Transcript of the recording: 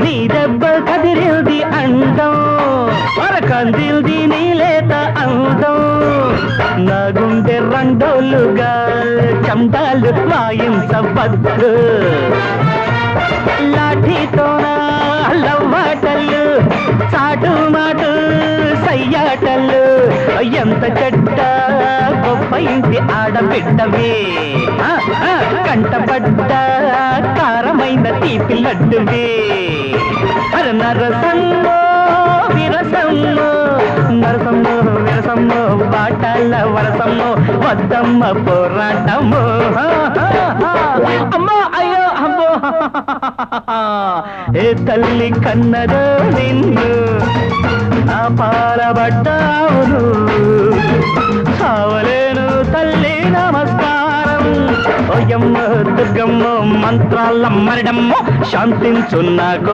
నీ దెబ్బ కదిరింది అందం కందిల్ది నీలేత అందం నా గుండె రండోలుగా చందాలు వాయించవద్దు లాఠీతోనా లవ్వాటలు చాటు మాటు సయ్యాటలు ఎంత చెడ్డ గొప్ప ఇంటి ఆడబిడ్డవే కంటపడ్డ కారమైన తీపి లడ్డువే నరసమ్మో విరసమ్మో నరసమ్మో విరసమ్మో బాటల వరసమ్మో వద్దమ్మ పోరాటమ్మో అమ్మో అయ్యో అమ్మో ఏ తల్లి కన్నదో నిన్ను ఆ పాలబడ్డావును చావలేను తల్లి నమస్కారం ఓయమ్మ దుర్గమ్మ మంత్రాల మరడమ్మ శాంతించు నాకు